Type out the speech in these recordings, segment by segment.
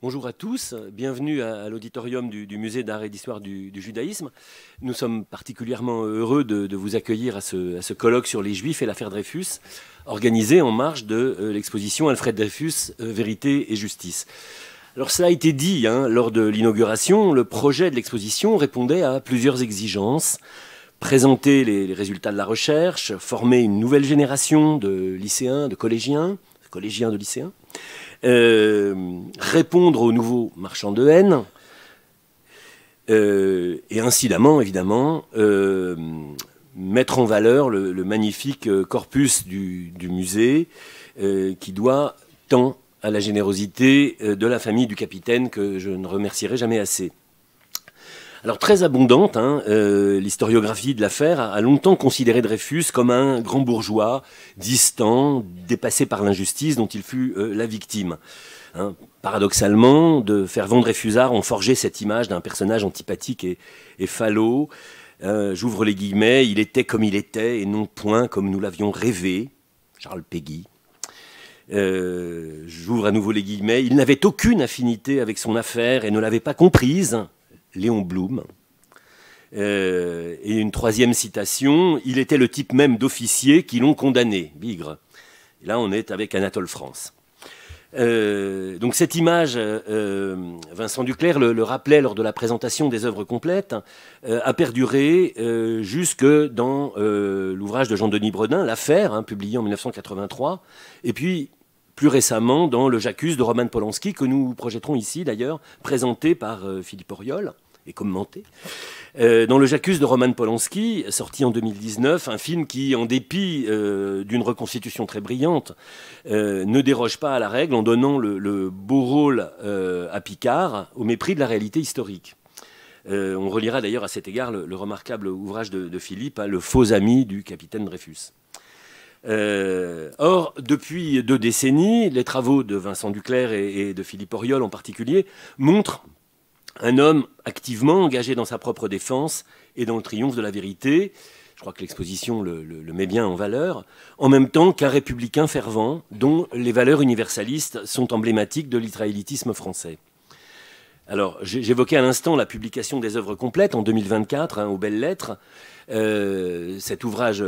Bonjour à tous, bienvenue à l'auditorium du Musée d'art et d'histoire du judaïsme. Nous sommes particulièrement heureux de vous accueillir à ce colloque sur les Juifs et l'affaire Dreyfus, organisé en marge de l'exposition Alfred Dreyfus, Vérité et Justice. Alors cela a été dit lors de l'inauguration, le projet de l'exposition répondait à plusieurs exigences. Présenter les résultats de la recherche, former une nouvelle génération de lycéens, de collégiens de lycéens, répondre aux nouveaux marchands de haine, et incidemment, évidemment, mettre en valeur le magnifique corpus du musée qui doit tant à la générosité de la famille du capitaine que je ne remercierai jamais assez. Alors très abondante, l'historiographie de l'affaire a longtemps considéré Dreyfus comme un grand bourgeois, distant, dépassé par l'injustice dont il fut la victime. Paradoxalement, de fervents Dreyfusards ont forgé cette image d'un personnage antipathique et falot. J'ouvre les guillemets, il était comme il était et non point comme nous l'avions rêvé. Charles Péguy. J'ouvre à nouveau les guillemets, il n'avait aucune affinité avec son affaire et ne l'avait pas comprise. Léon Blum. Et une troisième citation, il était le type même d'officier qui l'ont condamné, Bigre. Et là, on est avec Anatole France. Donc cette image, Vincent Duclerc le rappelait lors de la présentation des œuvres complètes, a perduré jusque dans l'ouvrage de Jean-Denis Bredin, L'affaire, publié en 1983, et puis plus récemment dans le J'accuse de Roman Polanski, que nous projetterons ici d'ailleurs, présenté par Philippe Auriol et commenté. Dans le J'accuse de Roman Polanski, sorti en 2019, un film qui, en dépit d'une reconstitution très brillante, ne déroge pas à la règle en donnant le beau rôle à Picard au mépris de la réalité historique. On relira d'ailleurs à cet égard le remarquable ouvrage de Philippe, Le faux ami du capitaine Dreyfus. Or, depuis 2 décennies, les travaux de Vincent Duclerc et de Philippe Auriol en particulier montrent un homme activement engagé dans sa propre défense et dans le triomphe de la vérité. Je crois que l'exposition le met bien en valeur, en même temps qu'un républicain fervent dont les valeurs universalistes sont emblématiques de l'israélitisme français. Alors, j'évoquais à l'instant la publication des œuvres complètes en 2024, aux belles lettres. Cet ouvrage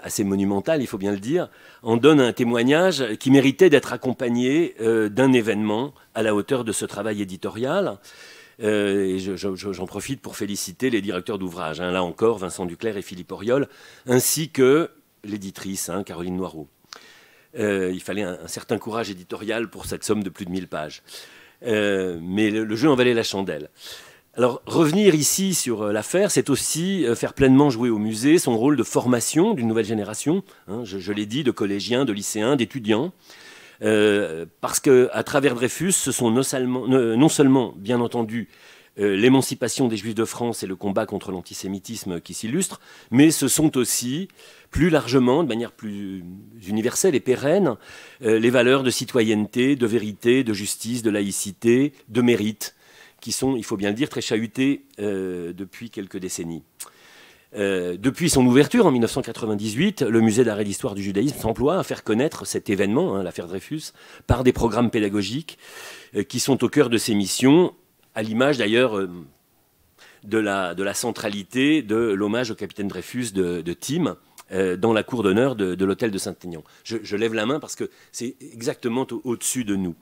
assez monumental, il faut bien le dire, en donne un témoignage qui méritait d'être accompagné d'un événement à la hauteur de ce travail éditorial. Et j'en profite pour féliciter les directeurs d'ouvrage, là encore, Vincent Duclerc et Philippe Auriol, ainsi que l'éditrice, Caroline Noireau. Il fallait un certain courage éditorial pour cette somme de plus de 1000 pages. Mais le jeu en valait la chandelle. Alors, revenir ici sur l'affaire, c'est aussi faire pleinement jouer au musée son rôle de formation d'une nouvelle génération, je l'ai dit, de collégiens, de lycéens, d'étudiants, parce qu'à travers Dreyfus, ce sont non seulement, bien entendu, l'émancipation des Juifs de France et le combat contre l'antisémitisme qui s'illustrent, mais ce sont aussi, plus largement, de manière plus universelle et pérenne, les valeurs de citoyenneté, de vérité, de justice, de laïcité, de mérite, qui sont, il faut bien le dire, très chahutées depuis quelques décennies. Depuis son ouverture en 1998, le musée d'art et d'histoire du judaïsme s'emploie à faire connaître cet événement, l'affaire Dreyfus, par des programmes pédagogiques qui sont au cœur de ses missions, à l'image d'ailleurs de la centralité de l'hommage au capitaine Dreyfus de Tim dans la cour d'honneur de l'hôtel de Saint-Aignan. Je lève la main parce que c'est exactement au-dessus de nous.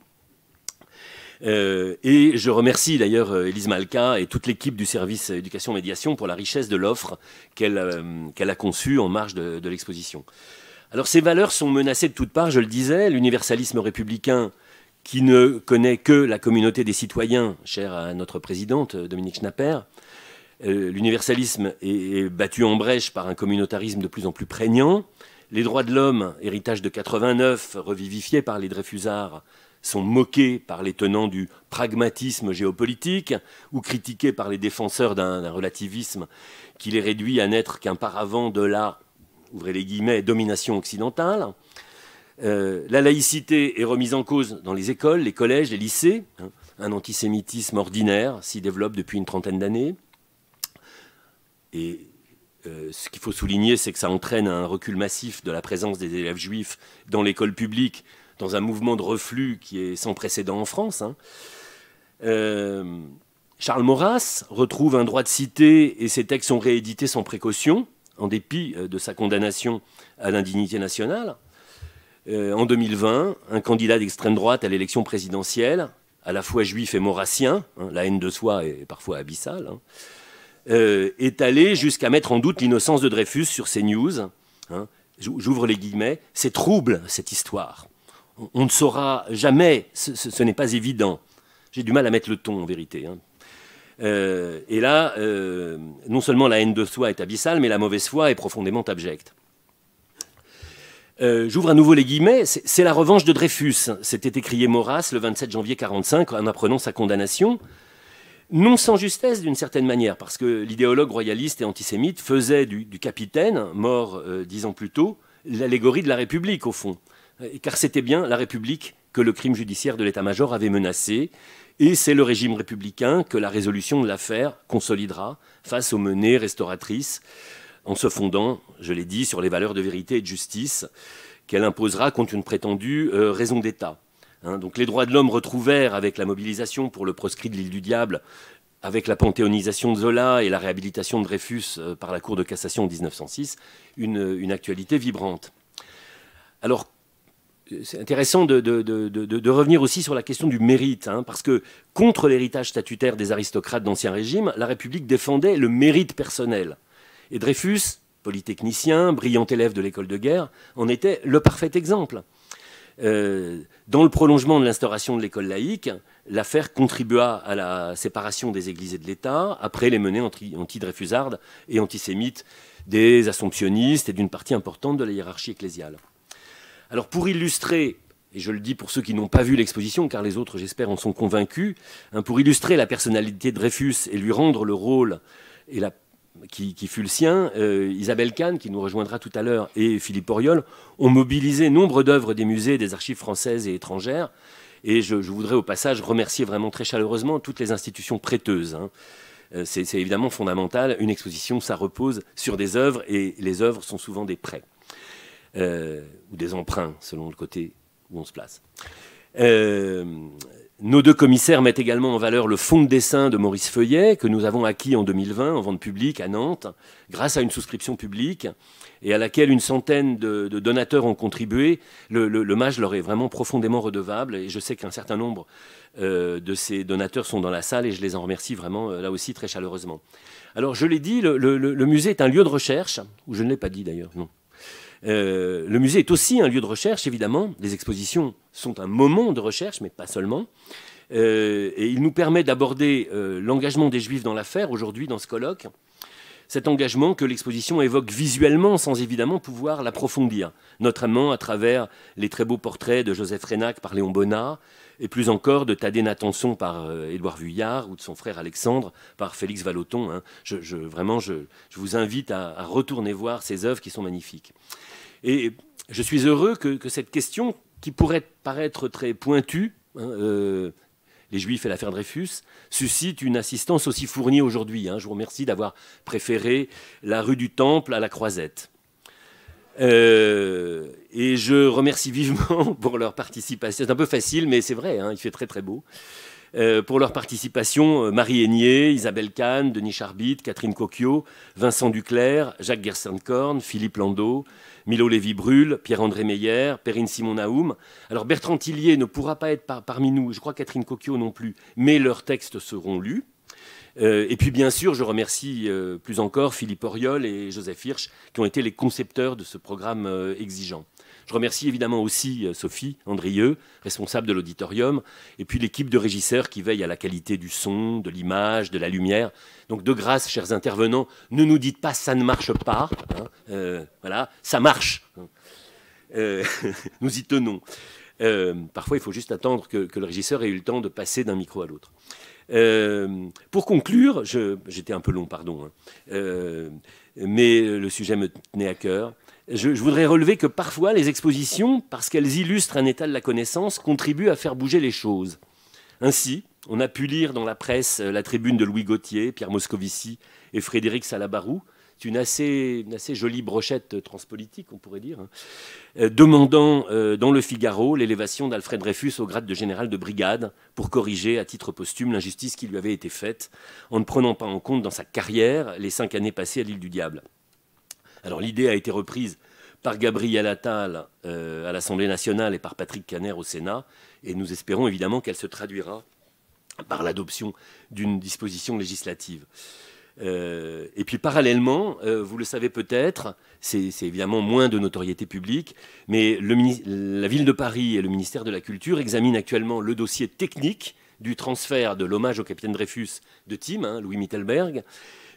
Et je remercie d'ailleurs Élise Malka et toute l'équipe du service éducation-médiation pour la richesse de l'offre qu'elle a conçue en marge de l'exposition. Alors ces valeurs sont menacées de toutes parts, je le disais, l'universalisme républicain qui ne connaît que la communauté des citoyens, chère à notre présidente Dominique Schnapper. L'universalisme est battu en brèche par un communautarisme de plus en plus prégnant. Les droits de l'homme, héritage de 89, revivifiés par les Dreyfusards, sont moqués par les tenants du pragmatisme géopolitique ou critiqués par les défenseurs d'un relativisme qui les réduit à n'être qu'un paravent de la, ouvrez les guillemets, domination occidentale. La laïcité est remise en cause dans les écoles, les collèges, les lycées. Un antisémitisme ordinaire s'y développe depuis une trentaine d'années. Et ce qu'il faut souligner, c'est que ça entraîne un recul massif de la présence des élèves juifs dans l'école publique, dans un mouvement de reflux qui est sans précédent en France. Charles Maurras retrouve un droit de cité et ses textes sont réédités sans précaution, en dépit de sa condamnation à l'indignité nationale. En 2020, un candidat d'extrême droite à l'élection présidentielle, à la fois juif et maurassien, hein, la haine de soi est parfois abyssale, hein, est allé jusqu'à mettre en doute l'innocence de Dreyfus sur CNews. Hein, j'ouvre les guillemets. C'est trouble, cette histoire. On ne saura jamais, ce n'est pas évident. J'ai du mal à mettre le ton, en vérité. Hein. Et là, non seulement la haine de soi est abyssale, mais la mauvaise foi est profondément abjecte. J'ouvre à nouveau les guillemets. C'est la revanche de Dreyfus. S'était écrié Maurras le 27 janvier 1945 en apprenant sa condamnation. Non sans justesse, d'une certaine manière, parce que l'idéologue royaliste et antisémite faisait du capitaine, mort 10 ans plus tôt, l'allégorie de la République, au fond. Car c'était bien la République que le crime judiciaire de l'état-major avait menacé. Et c'est le régime républicain que la résolution de l'affaire consolidera face aux menées restauratrices, en se fondant, je l'ai dit, sur les valeurs de vérité et de justice qu'elle imposera contre une prétendue raison d'État. Hein, donc les droits de l'homme retrouvèrent avec la mobilisation pour le proscrit de l'île du Diable, avec la panthéonisation de Zola et la réhabilitation de Dreyfus par la Cour de cassation en 1906, une actualité vibrante. Alors, c'est intéressant de revenir aussi sur la question du mérite, hein, parce que contre l'héritage statutaire des aristocrates d'Ancien Régime, la République défendait le mérite personnel. Et Dreyfus, polytechnicien, brillant élève de l'école de guerre, en était le parfait exemple. Dans le prolongement de l'instauration de l'école laïque, l'affaire contribua à la séparation des églises et de l'État, après les menées anti-dreyfusardes et antisémites des assomptionnistes et d'une partie importante de la hiérarchie ecclésiale. Alors pour illustrer, et je le dis pour ceux qui n'ont pas vu l'exposition, car les autres, j'espère, en sont convaincus, hein, pour illustrer la personnalité de Dreyfus et lui rendre le rôle qui fut le sien, Isabelle Kahn, qui nous rejoindra tout à l'heure, et Philippe Auriol, ont mobilisé nombre d'œuvres des musées et des archives françaises et étrangères. Et je voudrais au passage remercier vraiment très chaleureusement toutes les institutions prêteuses. Hein. C'est évidemment fondamental. Une exposition, ça repose sur des œuvres, et les œuvres sont souvent des prêts. Ou des emprunts, selon le côté où on se place. Nos deux commissaires mettent également en valeur le fonds de dessin de Maurice Feuillet, que nous avons acquis en 2020 en vente publique à Nantes, grâce à une souscription publique, et à laquelle une centaine de donateurs ont contribué. Le MAJ leur est vraiment profondément redevable, et je sais qu'un certain nombre de ces donateurs sont dans la salle, et je les en remercie vraiment, là aussi, très chaleureusement. Alors, je l'ai dit, le musée est un lieu de recherche, ou je ne l'ai pas dit d'ailleurs, non. Le musée est aussi un lieu de recherche, évidemment. Les expositions sont un moment de recherche, mais pas seulement. Et il nous permet d'aborder l'engagement des Juifs dans l'affaire, aujourd'hui, dans ce colloque. Cet engagement que l'exposition évoque visuellement, sans évidemment pouvoir l'approfondir, notamment à travers les très beaux portraits de Joseph Reynac par Léon Bonnat, et plus encore de Thaddée Natanson par Édouard Vuillard, ou de son frère Alexandre par Félix Vallotton. Hein. Vraiment, je vous invite à retourner voir ces œuvres qui sont magnifiques. Et je suis heureux que cette question, qui pourrait paraître très pointue, hein, les Juifs et l'affaire Dreyfus, suscite une assistance aussi fournie aujourd'hui. Hein. Je vous remercie d'avoir préféré la rue du Temple à la Croisette. Et je remercie vivement pour leur participation. C'est un peu facile, mais c'est vrai, hein, il fait très très beau. Pour leur participation, Marie Aigné, Isabelle Kahn, Denis Charbit, Catherine Cocchio, Vincent Duclerc, Jacques Gerstenkorn, Philippe Landau, Milo Lévy-Bruhl, Pierre-André Meyer, Perrine Simon-Naoum. Alors Bertrand Tillier ne pourra pas être parmi nous, je crois Catherine Cocchio non plus, mais leurs textes seront lus. Et puis bien sûr, je remercie plus encore Philippe Auriol et Joseph Hirsch, qui ont été les concepteurs de ce programme exigeant. Je remercie évidemment aussi Sophie Andrieux, responsable de l'auditorium, et puis l'équipe de régisseurs qui veille à la qualité du son, de l'image, de la lumière. Donc de grâce, chers intervenants, ne nous dites pas « ça ne marche pas hein, ». Voilà, ça marche. Nous y tenons. Parfois, il faut juste attendre que le régisseur ait eu le temps de passer d'un micro à l'autre. Pour conclure, j'étais un peu long, pardon, hein, mais le sujet me tenait à cœur. Je voudrais relever que parfois les expositions, parce qu'elles illustrent un état de la connaissance, contribuent à faire bouger les choses. Ainsi, on a pu lire dans la presse la tribune de Louis Gauthier, Pierre Moscovici et Frédéric Salabarou C'est une assez jolie brochette transpolitique, on pourrait dire, hein, demandant dans le Figaro l'élévation d'Alfred Dreyfus au grade de général de brigade pour corriger à titre posthume l'injustice qui lui avait été faite en ne prenant pas en compte dans sa carrière les 5 années passées à l'île du Diable. Alors l'idée a été reprise par Gabriel Attal à l'Assemblée nationale et par Patrick Kanner au Sénat, et nous espérons évidemment qu'elle se traduira par l'adoption d'une disposition législative. Et puis parallèlement, vous le savez peut-être, c'est évidemment moins de notoriété publique, mais la ville de Paris et le ministère de la Culture examinent actuellement le dossier technique du transfert de l'hommage au capitaine Dreyfus de Tim, hein, Louis Mittelberg,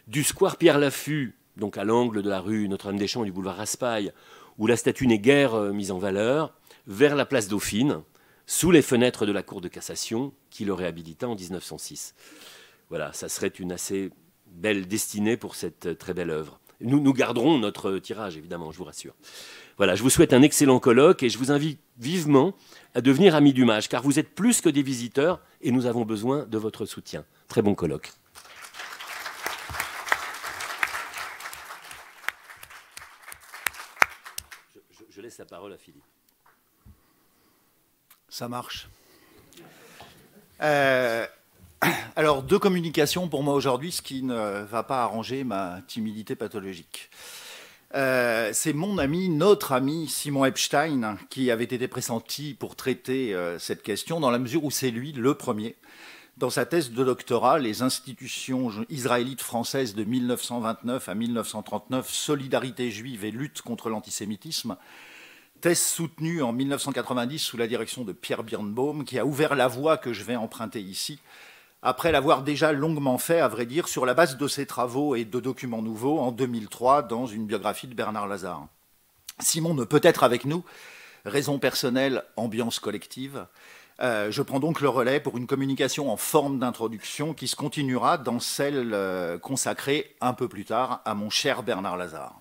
du square Pierre Laffut, donc à l'angle de la rue Notre-Dame-des-Champs et du boulevard Raspail, où la statue n'est guère mise en valeur, vers la place Dauphine, sous les fenêtres de la Cour de cassation qui le réhabilita en 1906. Voilà, ça serait une assez belle destinée pour cette très belle œuvre. Nous garderons notre tirage, évidemment, je vous rassure. Voilà, je vous souhaite un excellent colloque et je vous invite vivement à devenir amis du mage, car vous êtes plus que des visiteurs et nous avons besoin de votre soutien. Très bon colloque. Je laisse la parole à Philippe. Ça marche. Alors, 2 communications pour moi aujourd'hui, ce qui ne va pas arranger ma timidité pathologique. C'est mon ami, notre ami Simon Epstein, qui avait été pressenti pour traiter cette question, dans la mesure où c'est lui le premier. Dans sa thèse de doctorat, les institutions israélites françaises de 1929 à 1939, solidarité juive et lutte contre l'antisémitisme, thèse soutenue en 1990 sous la direction de Pierre Birnbaum, qui a ouvert la voie que je vais emprunter ici, après l'avoir déjà longuement fait, à vrai dire, sur la base de ses travaux et de documents nouveaux en 2003 dans une biographie de Bernard Lazare. Simon ne peut être avec nous, raison personnelle, ambiance collective. Je prends donc le relais pour une communication en forme d'introduction qui se continuera dans celle consacrée un peu plus tard à mon cher Bernard Lazare.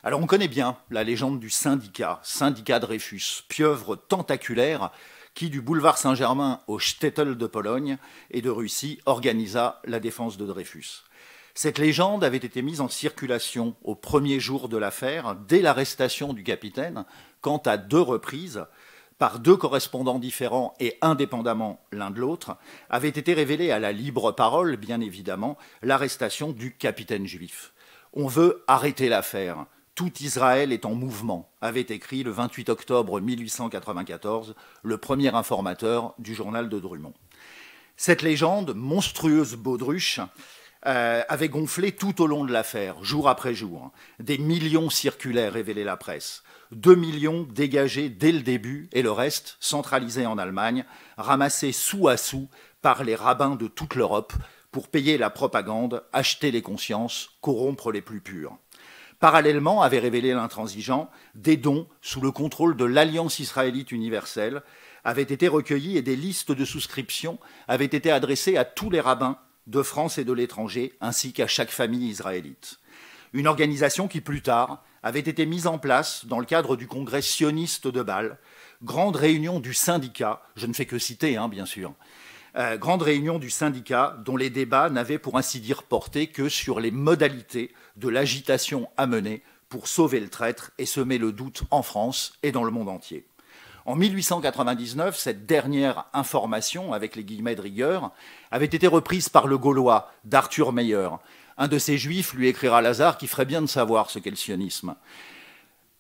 Alors on connaît bien la légende du syndicat Dreyfus, pieuvre tentaculaire qui, du boulevard Saint-Germain au Shtetl de Pologne et de Russie, organisa la défense de Dreyfus. Cette légende avait été mise en circulation au premier jour de l'affaire, dès l'arrestation du capitaine, quand à 2 reprises, par 2 correspondants différents et indépendamment l'un de l'autre, avait été révélée à la libre parole, bien évidemment, l'arrestation du capitaine juif. On veut arrêter l'affaire. Tout Israël est en mouvement, avait écrit le 28 octobre 1894 le premier informateur du journal de Drummond. Cette légende, monstrueuse baudruche, avait gonflé tout au long de l'affaire, jour après jour. Des millions circulaires révélaient la presse. 2 millions dégagés dès le début et le reste centralisé en Allemagne, ramassé sou à sou par les rabbins de toute l'Europe pour payer la propagande, acheter les consciences, corrompre les plus purs. Parallèlement, avait révélé l'intransigeant, des dons sous le contrôle de l'Alliance israélite universelle avaient été recueillis et des listes de souscription avaient été adressées à tous les rabbins de France et de l'étranger, ainsi qu'à chaque famille israélite. Une organisation qui, plus tard, avait été mise en place dans le cadre du congrès sioniste de Bâle, grande réunion du syndicat, je ne fais que citer, bien sûr, grande réunion du syndicat dont les débats n'avaient pour ainsi dire porté que sur les modalités de l'agitation à mener pour sauver le traître et semer le doute en France et dans le monde entier. En 1899, cette dernière information, avec les guillemets de rigueur, avait été reprise par le Gaulois d'Arthur Meyer. Un de ces juifs lui écrira Lazare qui ferait bien de savoir ce qu'est le sionisme.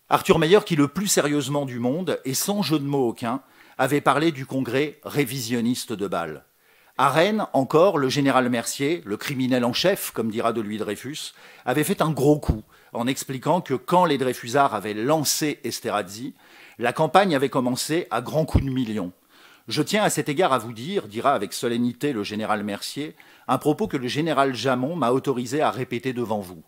Arthur Meyer, qui le plus sérieusement du monde, et sans jeu de mots aucun, avait parlé du congrès révisionniste de Bâle. À Rennes, encore, le général Mercier, le criminel en chef, comme dira de lui Dreyfus, avait fait un gros coup en expliquant que quand les Dreyfusards avaient lancé Esterhazy, la campagne avait commencé à grands coups de millions. Je tiens à cet égard à vous dire, dira avec solennité le général Mercier, un propos que le général Jamon m'a autorisé à répéter devant vous.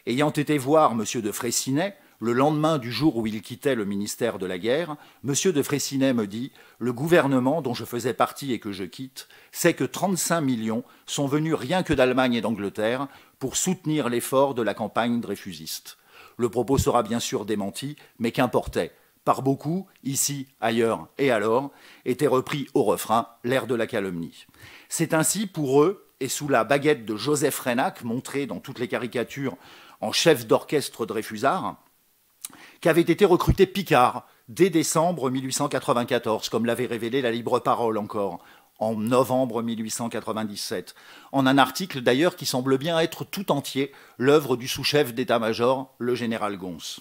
Ayant été voir M. de Freycinet, le lendemain du jour où il quittait le ministère de la Guerre, M. de Freycinet me dit « Le gouvernement dont je faisais partie et que je quitte sait que 35 millions sont venus rien que d'Allemagne et d'Angleterre pour soutenir l'effort de la campagne dreyfusiste. Le propos sera bien sûr démenti, mais qu'importait. Par beaucoup, ici, ailleurs et alors, était repris au refrain l'air de la calomnie. C'est ainsi, pour eux, et sous la baguette de Joseph Reynac, montré dans toutes les caricatures en chef d'orchestre dreyfusard, qu'avait été recruté Picard dès décembre 1894, comme l'avait révélé la Libre Parole encore, en novembre 1897, en un article d'ailleurs qui semble bien être tout entier l'œuvre du sous-chef d'état-major, le général Gons.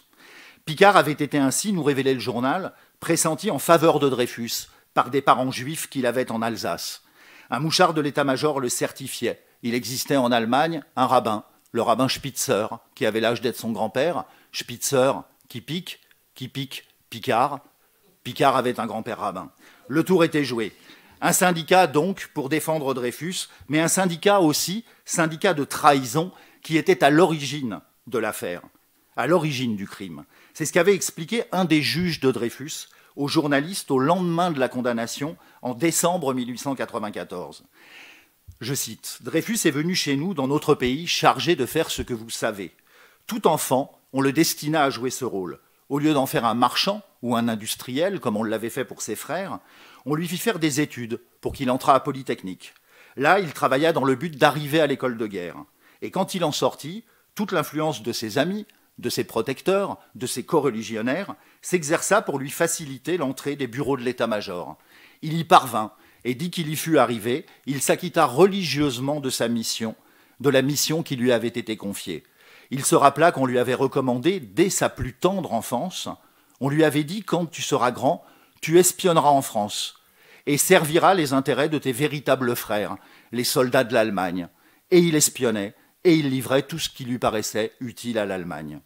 Picard avait été ainsi, nous révélait le journal, pressenti en faveur de Dreyfus par des parents juifs qu'il avait en Alsace. Un mouchard de l'état-major le certifiait. Il existait en Allemagne un rabbin, le rabbin Spitzer, qui avait l'âge d'être son grand-père. Spitzer, qui pique, Picard. Picard avait un grand-père rabbin. Le tour était joué. Un syndicat, donc, pour défendre Dreyfus, mais un syndicat aussi, syndicat de trahison, qui était à l'origine de l'affaire, à l'origine du crime. C'est ce qu'avait expliqué un des juges de Dreyfus aux journalistes au lendemain de la condamnation, en décembre 1894. Je cite, « Dreyfus est venu chez nous, dans notre pays, chargé de faire ce que vous savez. Tout enfant, on le destina à jouer ce rôle. Au lieu d'en faire un marchand ou un industriel, comme on l'avait fait pour ses frères, on lui fit faire des études pour qu'il entrât à Polytechnique. Là, il travailla dans le but d'arriver à l'école de guerre. Et quand il en sortit, toute l'influence de ses amis, de ses protecteurs, de ses coreligionnaires, s'exerça pour lui faciliter l'entrée des bureaux de l'état-major. Il y parvint, et dès qu'il y fut arrivé, il s'acquitta religieusement de sa mission, de la mission qui lui avait été confiée. Il se rappela qu'on lui avait recommandé, dès sa plus tendre enfance, on lui avait dit, quand tu seras grand, tu espionneras en France et serviras les intérêts de tes véritables frères, les soldats de l'Allemagne. Et il espionnait, et il livrait tout ce qui lui paraissait utile à l'Allemagne.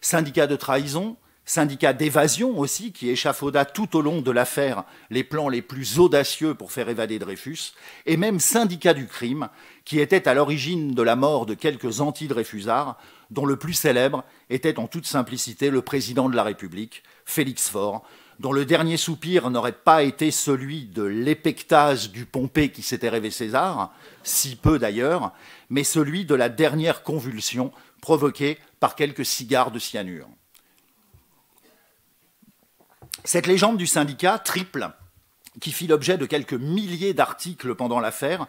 Syndicat de trahison, syndicat d'évasion aussi, qui échafauda tout au long de l'affaire les plans les plus audacieux pour faire évader Dreyfus, et même syndicat du crime, qui était à l'origine de la mort de quelques anti-dreyfusards, dont le plus célèbre était en toute simplicité le président de la République, Félix Faure, dont le dernier soupir n'aurait pas été celui de l'épectase du Pompée qui s'était rêvé César, si peu d'ailleurs, mais celui de la dernière convulsion provoquée par quelques cigares de cyanure. Cette légende du syndicat triple, qui fit l'objet de quelques milliers d'articles pendant l'affaire,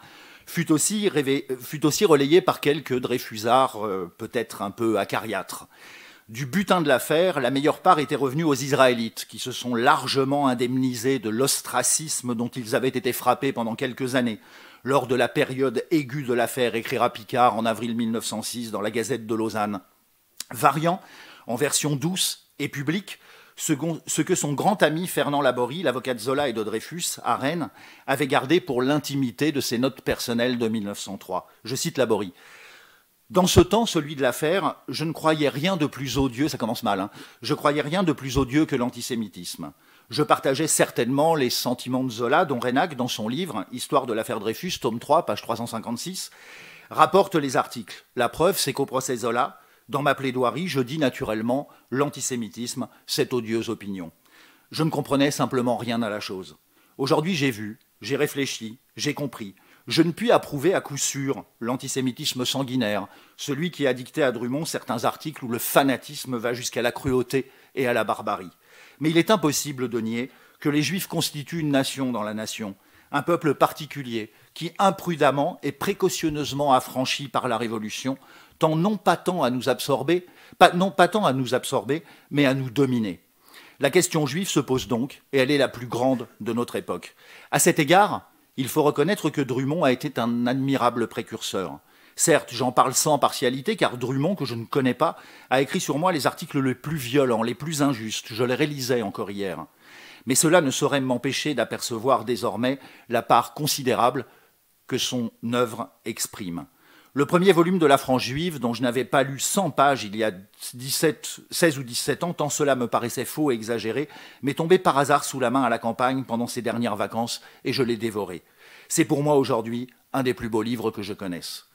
fut aussi relayée par quelques dreyfusards peut-être un peu acariâtres. Du butin de l'affaire, la meilleure part était revenue aux Israélites, qui se sont largement indemnisés de l'ostracisme dont ils avaient été frappés pendant quelques années, lors de la période aiguë de l'affaire, écrira Picard en avril 1906 dans la Gazette de Lausanne. Variant, en version douce et publique, ce que son grand ami Fernand Laborie, l'avocat de Zola et de Dreyfus, à Rennes, avait gardé pour l'intimité de ses notes personnelles de 1903. Je cite Laborie. Dans ce temps, celui de l'affaire, je ne croyais rien de plus odieux, ça commence mal, je croyais rien de plus odieux que l'antisémitisme. Je partageais certainement les sentiments de Zola, dont Reynac, dans son livre « Histoire de l'affaire Dreyfus », tome 3, page 356, rapporte les articles. La preuve, c'est qu'au procès Zola, dans ma plaidoirie, je dis naturellement « l'antisémitisme, cette odieuse opinion ». Je ne comprenais simplement rien à la chose. Aujourd'hui, j'ai vu, j'ai réfléchi, j'ai compris. Je ne puis approuver à coup sûr l'antisémitisme sanguinaire, celui qui a dicté à Drummond certains articles où le fanatisme va jusqu'à la cruauté et à la barbarie. Mais il est impossible de nier que les Juifs constituent une nation dans la nation, un peuple particulier qui, imprudemment et précautionneusement affranchi par la Révolution, tend non pas tant à nous absorber, mais à nous dominer. La question juive se pose donc, et elle est la plus grande de notre époque. À cet égard, il faut reconnaître que Drummond a été un admirable précurseur. Certes, j'en parle sans partialité, car Drummond, que je ne connais pas, a écrit sur moi les articles les plus violents, les plus injustes. Je les réalisais encore hier. Mais cela ne saurait m'empêcher d'apercevoir désormais la part considérable que son œuvre exprime. Le premier volume de La France juive, dont je n'avais pas lu 100 pages il y a 16 ou 17 ans, tant cela me paraissait faux et exagéré, m'est tombé par hasard sous la main à la campagne pendant ces dernières vacances et je l'ai dévoré. C'est pour moi aujourd'hui un des plus beaux livres que je connaisse.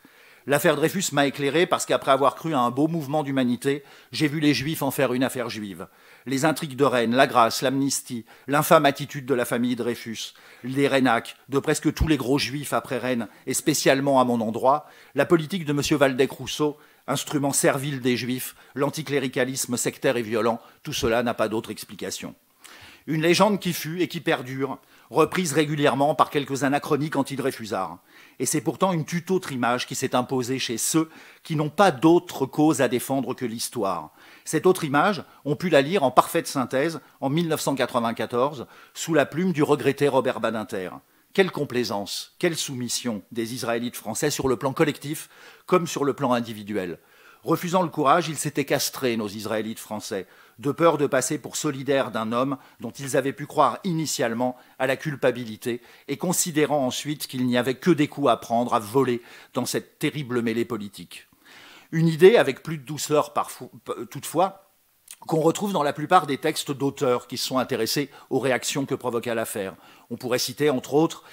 L'affaire Dreyfus m'a éclairé parce qu'après avoir cru à un beau mouvement d'humanité, j'ai vu les Juifs en faire une affaire juive. Les intrigues de Rennes, la grâce, l'amnistie, l'infâme attitude de la famille Dreyfus, les Reynac, de presque tous les gros Juifs après Rennes, et spécialement à mon endroit, la politique de M. Waldeck-Rousseau, instrument servile des Juifs, l'anticléricalisme sectaire et violent, tout cela n'a pas d'autre explication. Une légende qui fut et qui perdure, reprise régulièrement par quelques anachroniques anti-Dreyfusards. Et c'est pourtant une toute autre image qui s'est imposée chez ceux qui n'ont pas d'autre cause à défendre que l'histoire. Cette autre image, on pu la lire en parfaite synthèse en 1994 sous la plume du regretté Robert Badinter. Quelle complaisance, quelle soumission des Israélites français sur le plan collectif comme sur le plan individuel. Refusant le courage, ils s'étaient castrés, nos Israélites français, de peur de passer pour solidaires d'un homme dont ils avaient pu croire initialement à la culpabilité et considérant ensuite qu'il n'y avait que des coups à prendre, à voler dans cette terrible mêlée politique. Une idée, avec plus de douceur toutefois, qu'on retrouve dans la plupart des textes d'auteurs qui se sont intéressés aux réactions que provoqua l'affaire. On pourrait citer, entre autres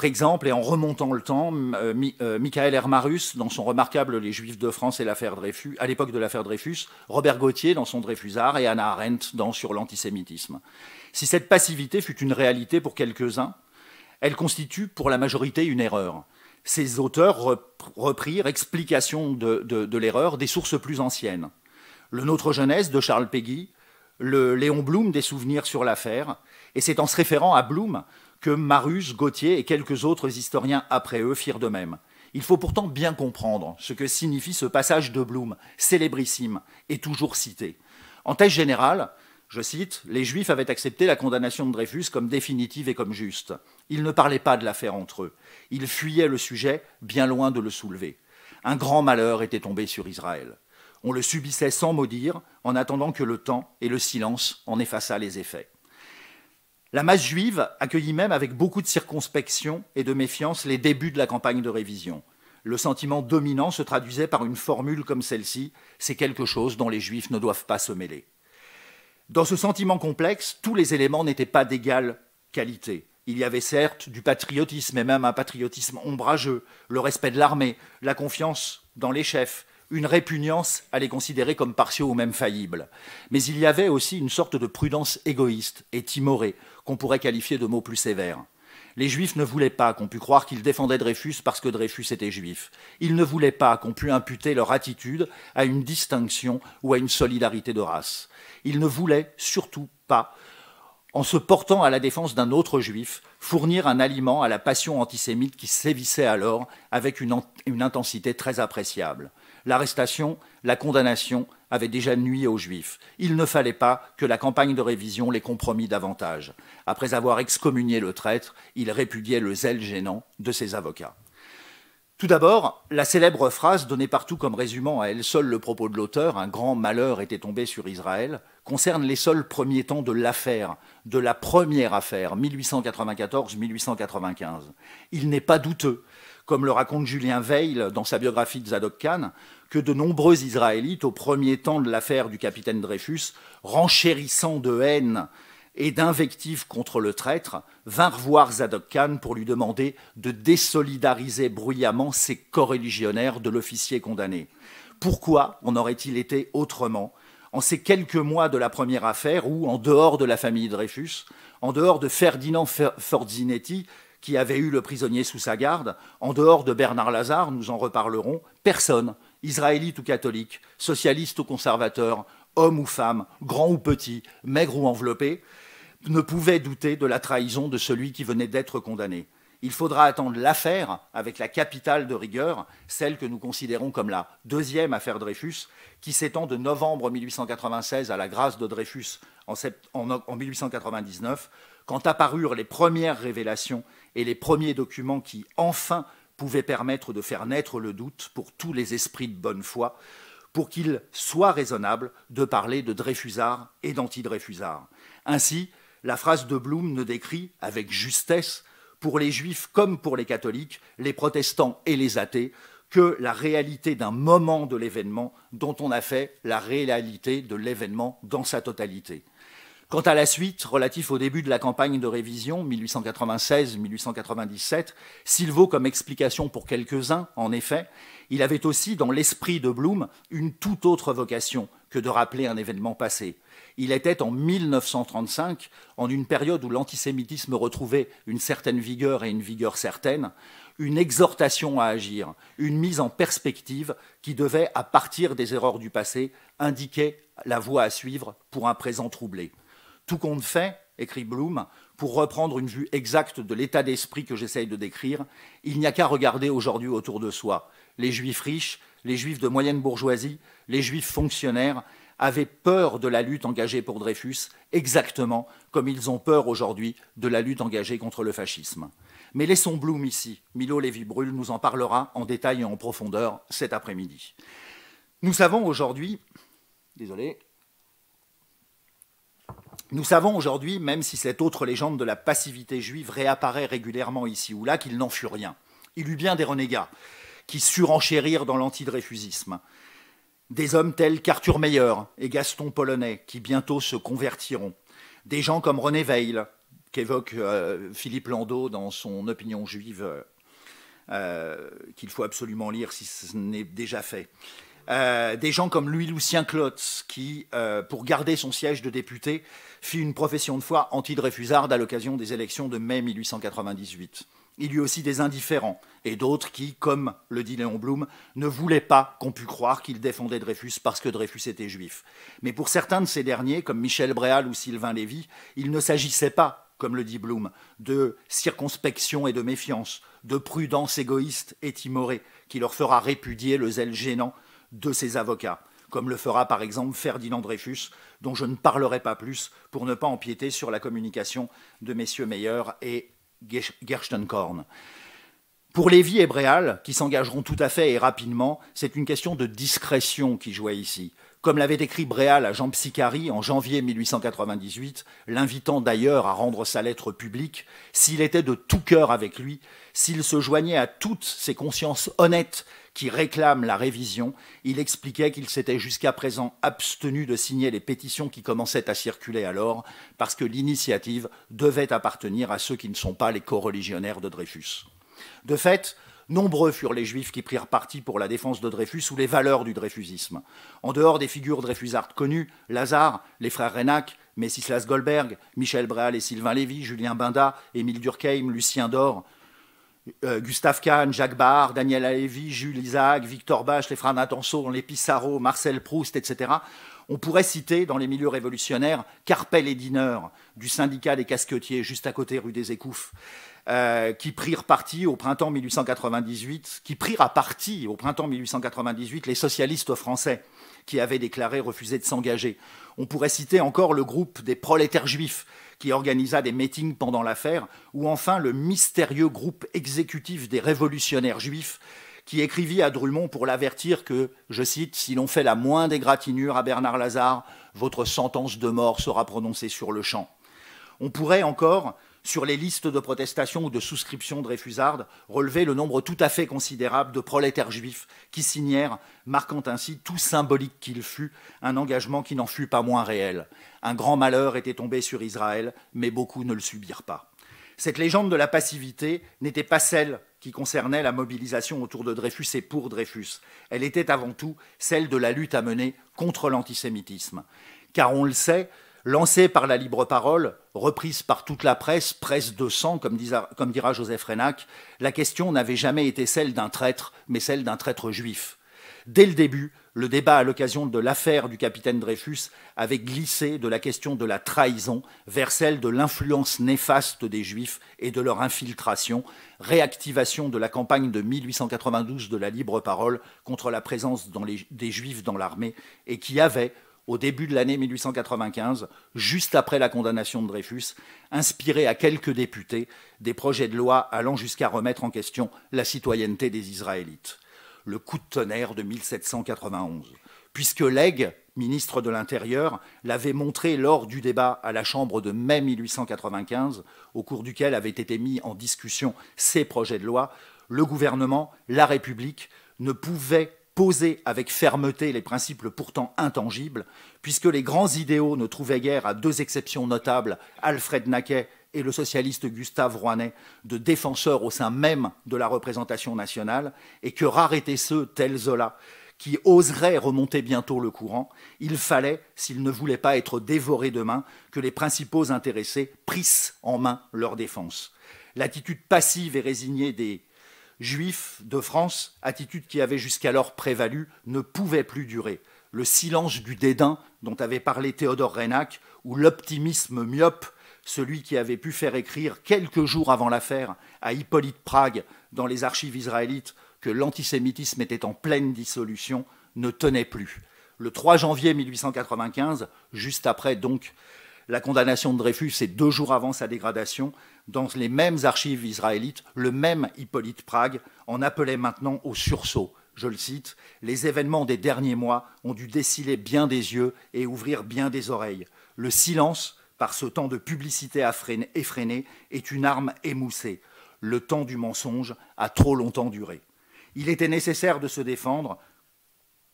exemples, et en remontant le temps, Michael Hermarus, dans son remarquable Les Juifs de France et l'affaire Dreyfus, à l'époque de l'affaire Dreyfus, Robert Gauthier dans son Dreyfusard et Hannah Arendt dans Sur l'antisémitisme. Si cette passivité fut une réalité pour quelques-uns, elle constitue pour la majorité une erreur. Ces auteurs reprirent, explication de l'erreur, des sources plus anciennes. Le Notre Jeunesse de Charles Péguy, le Léon Blum des Souvenirs sur l'affaire, et c'est en se référant à Blum que Marus, Gauthier et quelques autres historiens après eux firent de même. Il faut pourtant bien comprendre ce que signifie ce passage de Blum, célébrissime et toujours cité. En thèse générale, je cite, « Les Juifs avaient accepté la condamnation de Dreyfus comme définitive et comme juste. Ils ne parlaient pas de l'affaire entre eux. Ils fuyaient le sujet, bien loin de le soulever. Un grand malheur était tombé sur Israël. On le subissait sans mot dire, en attendant que le temps et le silence en effaçassent les effets. » La masse juive accueillit même avec beaucoup de circonspection et de méfiance les débuts de la campagne de révision. Le sentiment dominant se traduisait par une formule comme celle-ci, c'est quelque chose dont les Juifs ne doivent pas se mêler. Dans ce sentiment complexe, tous les éléments n'étaient pas d'égale qualité. Il y avait certes du patriotisme, et même un patriotisme ombrageux, le respect de l'armée, la confiance dans les chefs, une répugnance à les considérer comme partiaux ou même faillibles. Mais il y avait aussi une sorte de prudence égoïste et timorée, qu'on pourrait qualifier de mots plus sévères. Les Juifs ne voulaient pas qu'on pût croire qu'ils défendaient Dreyfus parce que Dreyfus était juif. Ils ne voulaient pas qu'on pût imputer leur attitude à une distinction ou à une solidarité de race. Ils ne voulaient surtout pas, en se portant à la défense d'un autre juif, fournir un aliment à la passion antisémite qui sévissait alors avec une intensité très appréciable. L'arrestation, la condamnation avaient déjà nui aux Juifs. Il ne fallait pas que la campagne de révision les compromît davantage. Après avoir excommunié le traître, ils répudiaient le zèle gênant de ses avocats. Tout d'abord, la célèbre phrase donnée partout comme résumant à elle seule le propos de l'auteur, « Un grand malheur était tombé sur Israël », concerne les seuls premiers temps de l'affaire, de la première affaire, 1894-1895. Il n'est pas douteux, comme le raconte Julien Weil dans sa biographie de Zadok Khan, que de nombreux Israélites, au premier temps de l'affaire du capitaine Dreyfus, renchérissant de haine et d'invectives contre le traître, vinrent voir Zadok Khan pour lui demander de désolidariser bruyamment ses coreligionnaires de l'officier condamné. Pourquoi en aurait-il été autrement en ces quelques mois de la première affaire où, en dehors de la famille Dreyfus, en dehors de Ferdinand Forzinetti, qui avait eu le prisonnier sous sa garde, en dehors de Bernard Lazare, nous en reparlerons, personne, israélite ou catholique, socialiste ou conservateur, homme ou femme, grand ou petit, maigre ou enveloppé, ne pouvait douter de la trahison de celui qui venait d'être condamné. Il faudra attendre l'affaire avec la capitale de rigueur, celle que nous considérons comme la deuxième affaire Dreyfus, qui s'étend de novembre 1896 à la grâce de Dreyfus en 1899, quand apparurent les premières révélations et les premiers documents qui, enfin, pouvaient permettre de faire naître le doute pour tous les esprits de bonne foi, pour qu'il soit raisonnable de parler de Dreyfusards et d'anti-Dreyfusards. Ainsi, la phrase de Blum ne décrit, avec justesse, pour les juifs comme pour les catholiques, les protestants et les athées, que la réalité d'un moment de l'événement dont on a fait la réalité de l'événement dans sa totalité. Quant à la suite, relatif au début de la campagne de révision, 1896-1897, s'il vaut comme explication pour quelques-uns, en effet, il avait aussi dans l'esprit de Blum une toute autre vocation que de rappeler un événement passé. Il était en 1935, en une période où l'antisémitisme retrouvait une certaine vigueur et une vigueur certaine, une exhortation à agir, une mise en perspective qui devait, à partir des erreurs du passé, indiquer la voie à suivre pour un présent troublé. Tout compte fait, écrit Blum, Pour reprendre une vue exacte de l'état d'esprit que j'essaye de décrire, il n'y a qu'à regarder aujourd'hui autour de soi. Les juifs riches, les juifs de moyenne bourgeoisie, les juifs fonctionnaires avaient peur de la lutte engagée pour Dreyfus, exactement comme ils ont peur aujourd'hui de la lutte engagée contre le fascisme. Mais laissons Blum ici. Milo Lévy-Bruhl nous en parlera en détail et en profondeur cet après-midi. Nous savons aujourd'hui, même si cette autre légende de la passivité juive réapparaît régulièrement ici ou là, qu'il n'en fut rien. Il eut bien des renégats qui surenchérirent dans l'antidreyfusisme. Des hommes tels qu'Arthur Meyer et Gaston Polonais, qui bientôt se convertiront. Des gens comme René Weil, qu'évoque Philippe Landau dans son opinion juive, qu'il faut absolument lire si ce n'est déjà fait. Des gens comme Louis-Lucien Clotz, qui, pour garder son siège de député, fit une profession de foi anti-dreyfusarde à l'occasion des élections de mai 1898. Il y eut aussi des indifférents, et d'autres qui, comme le dit Léon Blum, ne voulaient pas qu'on pût croire qu'ils défendaient Dreyfus parce que Dreyfus était juif. Mais pour certains de ces derniers, comme Michel Bréal ou Sylvain Lévy, il ne s'agissait pas, comme le dit Blum, de circonspection et de méfiance, de prudence égoïste et timorée, qui leur fera répudier le zèle gênant de ses avocats, comme le fera par exemple Ferdinand Dreyfus, dont je ne parlerai pas plus pour ne pas empiéter sur la communication de messieurs Meyer et Gerstenkorn. Pour Lévy et Bréal, qui s'engageront tout à fait et rapidement, c'est une question de discrétion qui jouait ici. Comme l'avait écrit Bréal à Jean Psicari en janvier 1898, l'invitant d'ailleurs à rendre sa lettre publique, s'il était de tout cœur avec lui, s'il se joignait à toutes ces consciences honnêtes qui réclament la révision, il expliquait qu'il s'était jusqu'à présent abstenu de signer les pétitions qui commençaient à circuler alors, parce que l'initiative devait appartenir à ceux qui ne sont pas les coreligionnaires de Dreyfus. De fait, nombreux furent les juifs qui prirent parti pour la défense de Dreyfus ou les valeurs du dreyfusisme. En dehors des figures dreyfusardes connues, Lazare, les frères Renac, Messislas Goldberg, Michel Bréal et Sylvain Lévy, Julien Binda, Émile Durkheim, Lucien Dore, Gustave Kahn, Jacques Bahar, Daniel Halévy, Jules Isaac, Victor Bache, les frères Natanson, les Pissarro, Marcel Proust, etc. On pourrait citer, dans les milieux révolutionnaires, Carpel et Diener, du syndicat des casquetiers, juste à côté rue des Écouffes, qui prirent parti au printemps 1898, les socialistes français, qui avaient déclaré refuser de s'engager. On pourrait citer encore le groupe des prolétaires juifs, qui organisa des meetings pendant l'affaire, ou enfin le mystérieux groupe exécutif des révolutionnaires juifs, qui écrivit à Drummond pour l'avertir que, je cite, « Si l'on fait la moindre égratignure à Bernard Lazare, votre sentence de mort sera prononcée sur le champ. » On pourrait encore, sur les listes de protestation ou de souscription dreyfusarde, relever le nombre tout à fait considérable de prolétaires juifs qui signèrent, marquant ainsi, tout symbolique qu'il fût, un engagement qui n'en fut pas moins réel. Un grand malheur était tombé sur Israël, mais beaucoup ne le subirent pas. Cette légende de la passivité n'était pas celle qui concernait la mobilisation autour de Dreyfus et pour Dreyfus. Elle était avant tout celle de la lutte à mener contre l'antisémitisme. Car on le sait, lancée par la libre parole, reprise par toute la presse, presse de sang, comme dira Joseph Renac, la question n'avait jamais été celle d'un traître, mais celle d'un traître juif. Dès le début, le débat à l'occasion de l'affaire du capitaine Dreyfus avait glissé de la question de la trahison vers celle de l'influence néfaste des Juifs et de leur infiltration, réactivation de la campagne de 1892 de la libre parole contre la présence des Juifs dans l'armée et qui avait, au début de l'année 1895, juste après la condamnation de Dreyfus, inspiré à quelques députés des projets de loi allant jusqu'à remettre en question la citoyenneté des Israélites. Le coup de tonnerre de 1791, puisque Legge, ministre de l'Intérieur, l'avait montré lors du débat à la Chambre de mai 1895, au cours duquel avaient été mis en discussion ces projets de loi, le gouvernement, la République, ne pouvait poser avec fermeté les principes pourtant intangibles, puisque les grands idéaux ne trouvaient guère, à deux exceptions notables, Alfred Naquet et le socialiste Gustave Rouanet, de défenseurs au sein même de la représentation nationale, et que rares étaient ceux, tels Zola, qui oseraient remonter bientôt le courant, il fallait, s'ils ne voulaient pas être dévorés demain, que les principaux intéressés prissent en main leur défense. L'attitude passive et résignée des Juifs de France, attitude qui avait jusqu'alors prévalu, ne pouvait plus durer. Le silence du dédain dont avait parlé Théodore Reynac, ou l'optimisme myope celui qui avait pu faire écrire quelques jours avant l'affaire à Hippolyte Prague dans les archives israélites que l'antisémitisme était en pleine dissolution, ne tenait plus. Le 3 janvier 1895, juste après donc la condamnation de Dreyfus et 2 jours avant sa dégradation, dans les mêmes archives israélites, le même Hippolyte Prague en appelait maintenant au sursaut. Je le cite, « Les événements des derniers mois ont dû déciler bien des yeux et ouvrir bien des oreilles. Le silence, par ce temps de publicité effrénée, est une arme émoussée. Le temps du mensonge a trop longtemps duré. » Il était nécessaire de se défendre,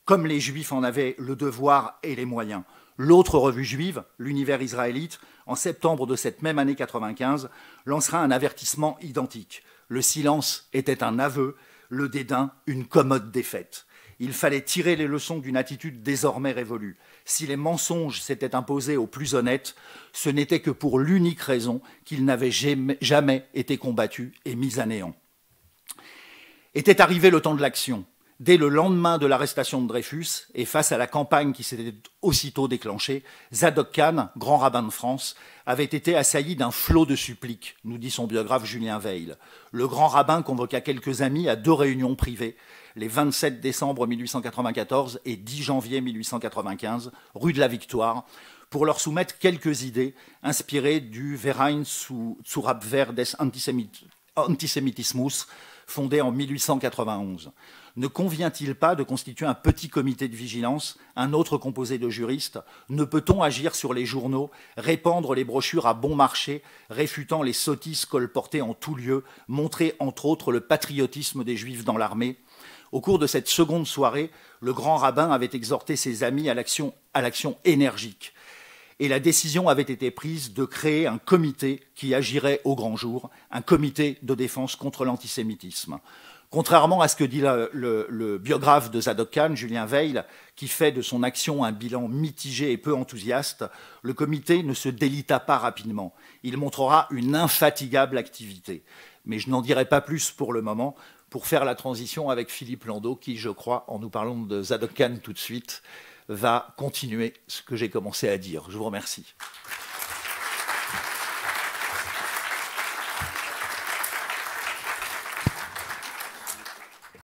comme les Juifs en avaient le devoir et les moyens. L'autre revue juive, l'Univers israélite, en septembre de cette même année 95, lancera un avertissement identique. Le silence était un aveu, le dédain une commode défaite. Il fallait tirer les leçons d'une attitude désormais révolue. Si les mensonges s'étaient imposés aux plus honnêtes, ce n'était que pour l'unique raison qu'ils n'avaient jamais été combattus et mis à néant. Était arrivé le temps de l'action. Dès le lendemain de l'arrestation de Dreyfus, et face à la campagne qui s'était aussitôt déclenchée, Zadok Khan, grand rabbin de France, avait été assailli d'un flot de suppliques, nous dit son biographe Julien Veil. Le grand rabbin convoqua quelques amis à 2 réunions privées, les 27 décembre 1894 et 10 janvier 1895, rue de la Victoire, pour leur soumettre quelques idées inspirées du Verein zur Abwehr des Antisemitismus, fondé en 1891. Ne convient-il pas de constituer un petit comité de vigilance, un autre composé de juristes? Ne peut-on agir sur les journaux, répandre les brochures à bon marché, réfutant les sottises colportées en tout lieu, montrer entre autres le patriotisme des Juifs dans l'armée? Au cours de cette seconde soirée, le grand rabbin avait exhorté ses amis à l'action énergique. Et la décision avait été prise de créer un comité qui agirait au grand jour, un comité de défense contre l'antisémitisme. Contrairement à ce que dit le biographe de Zadok Khan, Julien Veil, qui fait de son action un bilan mitigé et peu enthousiaste, le comité ne se délita pas rapidement. Il montrera une infatigable activité. Mais je n'en dirai pas plus pour le moment, pour faire la transition avec Philippe Landau, qui, je crois, en nous parlant de Zadok Khan tout de suite, va continuer ce que j'ai commencé à dire. Je vous remercie.